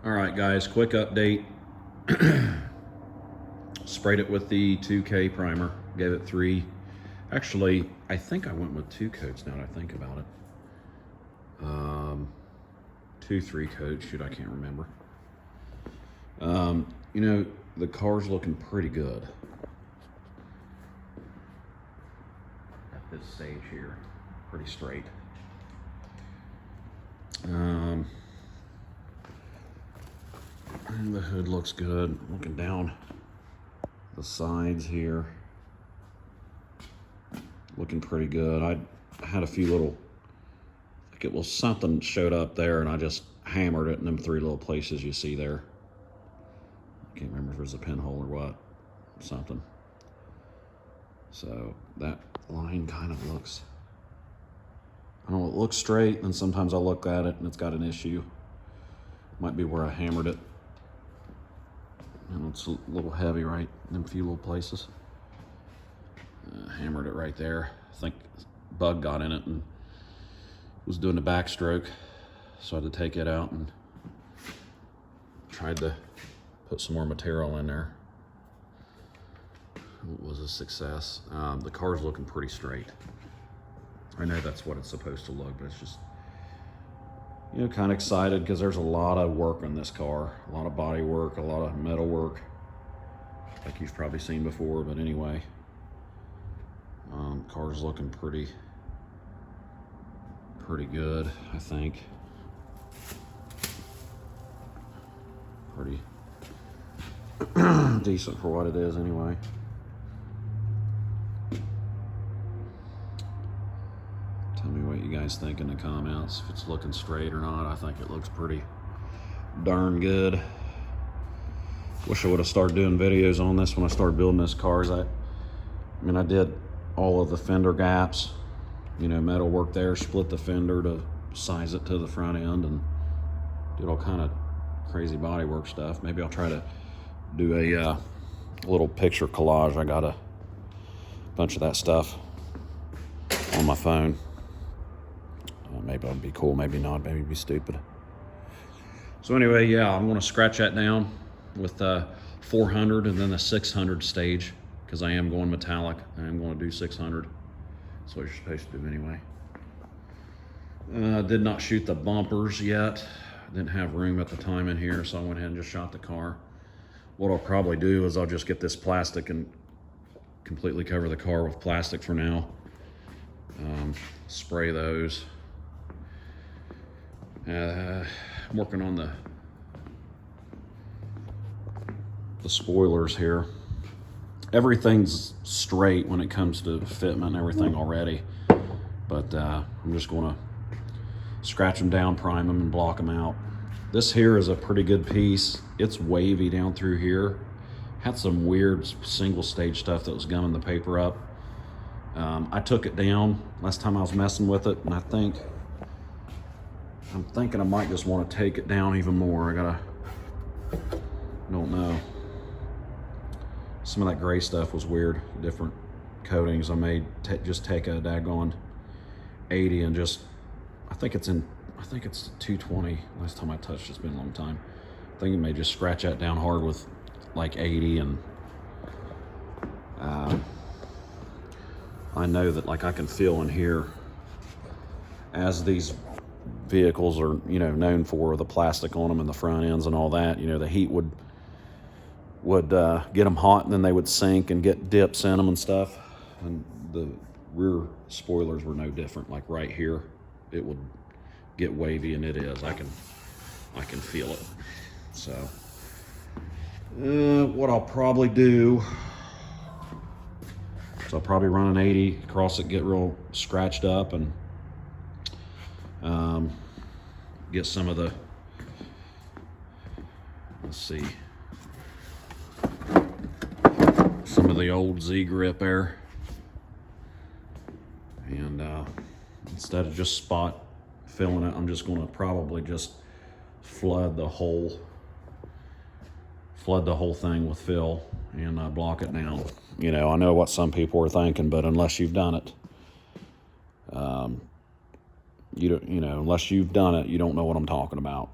All right, guys, quick update. Sprayed it with the 2K primer, gave it 3. Actually, I think I went with 2 coats now that I think about it. 3 coats, shoot, I can't remember. You know, the car's looking pretty good at this stage here, pretty straight. And the hood looks good. Looking down the sides here, looking pretty good. I had a few little, like it was something showed up there and I just hammered it in them 3 little places you see there. I can't remember if it was a pinhole or what, something. So that line kind of looks, I don't know, it looks straight, and sometimes I look at it and it's got an issue. Might be where I hammered it. And it's a little heavy right in them few little places. Hammered it right there. I think bug got in it and was doing the backstroke, so I had to take it out and tried to put some more material in there. It was a success. The car's looking pretty straight. I know that's what it's supposed to look, but it's just, you know, kind of excited because there's a lot of work on this car. A lot of body work, a lot of metal work, like you've probably seen before, but anyway. Car's looking pretty good, I think. Pretty decent for what it is anyway. Tell me what you guys think in the comments, if it's looking straight or not. I think it looks pretty darn good. Wish I would have started doing videos on this when I started building this car. I mean, I did all of the fender gaps, you know, metal work there, split the fender to size it to the front end, and did all kind of crazy body work stuff. Maybe I'll try to do a little picture collage. I got a bunch of that stuff on my phone. Maybe it'll be cool, maybe not, maybe it'll be stupid. So anyway, yeah, I'm gonna scratch that down with 400 and then the 600 stage, because I am going metallic. I am going to do 600. That's what you're supposed to do anyway. Did not shoot the bumpers yet. Didn't have room at the time in here, so I went ahead and just shot the car. What I'll probably do is I'll just get this plastic and completely cover the car with plastic for now. Spray those. I'm working on the spoilers here. Everything's straight when it comes to fitment and everything already, but I'm just going to scratch them down, prime them, and block them out. This here is a pretty good piece. It's wavy down through here. Had some weird single stage stuff that was gumming the paper up. I took it down last time I was messing with it, and I'm thinking I might just want to take it down even more. Don't know. Some of that gray stuff was weird, different coatings I made. Just take a daggone 80 and just, I think it's 220. Last time I touched, it's been a long time. I think it may just scratch that down hard with like 80, and I know that, like, I can feel in here, as these vehicles are, you know, known for the plastic on them and the front ends and all that, you know, the heat would get them hot, and then they would sink and get dips in them and stuff. And the rear spoilers were no different. Like right here, it would get wavy, and it is. I can feel it. So what I'll probably do is I'll probably run an 80 across it, get real scratched up, and get some of the, let's see, some of the old Z grip there, and instead of just spot filling it, I'm just going to probably just flood the whole thing with fill and block it down. You know, I know what some people are thinking, but unless you've done it, unless you've done it, you don't know what I'm talking about.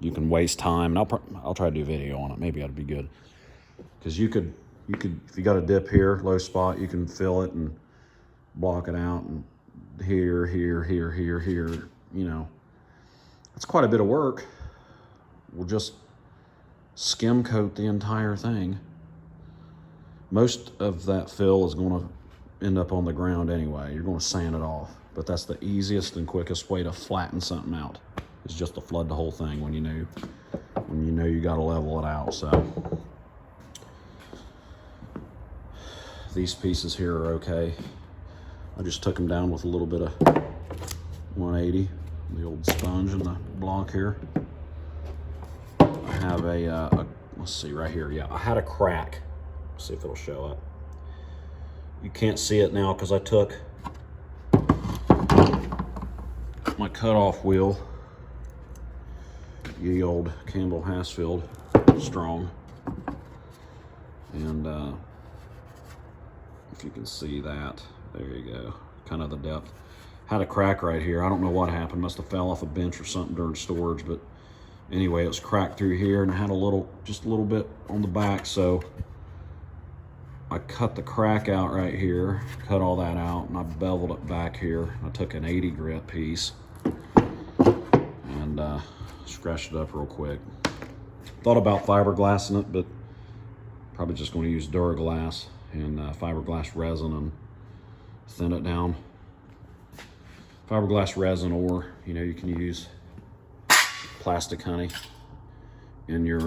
you can waste time. And I'll try to do a video on it. Maybe that'd be good. Because you could, if you got a dip here, low spot, you can fill it and block it out. And here, you know. It's quite a bit of work. We'll just skim coat the entire thing. Most of that fill is going to end up on the ground anyway. You're going to sand it off. But that's the easiest and quickest way to flatten something out. Is just to flood the whole thing when you know you got to level it out. So these pieces here are okay. I just took them down with a little bit of 180, the old sponge in the block here. I have a let's see right here. Yeah, I had a crack. Let's see if it'll show up. You can't see it now because I took my cutoff wheel, the old Campbell Hassfield Strong, and if you can see that, there you go, kind of the depth. Had a crack right here. I don't know what happened. Must have fell off a bench or something during storage, but anyway, it was cracked through here, and I had just a little bit on the back, so I cut the crack out right here, cut all that out, and I beveled it back here. I took an 80 grit piece and scratched it up real quick. Thought about fiberglassing it, but probably just going to use Duraglass and fiberglass resin and thin it down. Fiberglass resin, or you can use plastic honey in your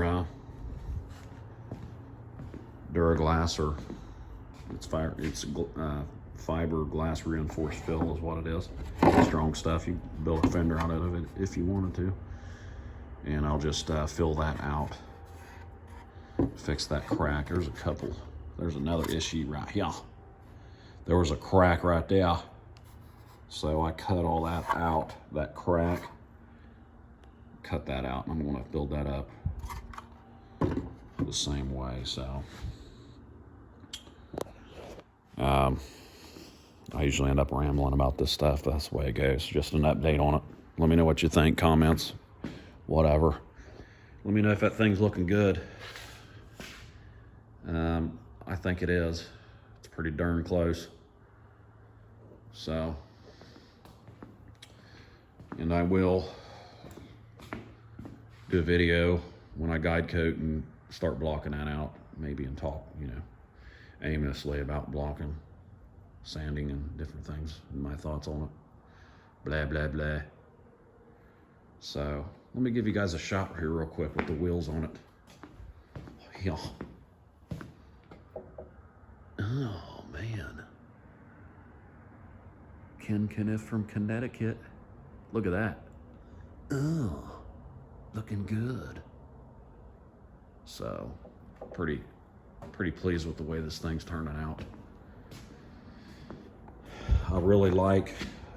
Duraglass, or it's fiberglass reinforced fill is what it is. Strong stuff. You build a fender out of it if you wanted to. And I'll just fill that out. Fix that crack. There's another issue right here. There was a crack right there. So I cut all that out, that crack. Cut that out, and I'm going to build that up the same way. So I usually end up rambling about this stuff. That's the way it goes. Just an update on it. Let me know what you think, comments, whatever. Let me know if that thing's looking good. I think it is. It's pretty darn close. So, and I will do a video when I guide coat and start blocking that out, maybe, and talk, aimlessly about blocking, sanding, and different things, and my thoughts on it. Blah, blah, blah. So, let me give you guys a shot here real quick with the wheels on it. Yeah. Oh, man. Ken Kenneth from Connecticut. Look at that. Oh, looking good. So, pretty pleased with the way this thing's turning out. I really like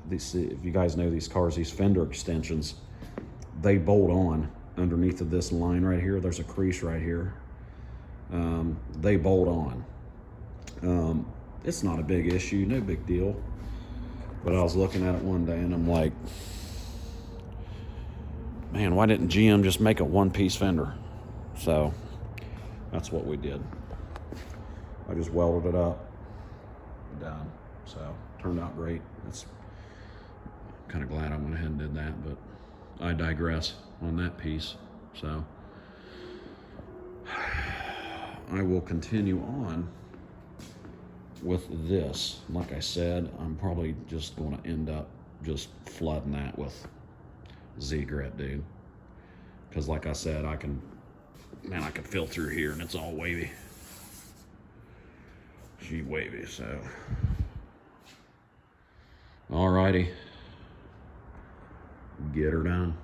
these. If you guys know these cars, these fender extensions, they bolt on underneath of this line right here. There's a crease right here. They bolt on. It's not a big issue, no big deal. But I was looking at it one day and I'm like, man, why didn't GM just make a one-piece fender? So that's what we did. I just welded it up, done. So turned out great. It's kind of glad I went ahead and did that, but I digress on that piece. So I will continue on with this. Like I said, I'm probably just going to end up just flooding that with Z-grit, dude. Because like I said, I can feel through here and it's all wavy. Sheet wavy, so. Alrighty. Get her done.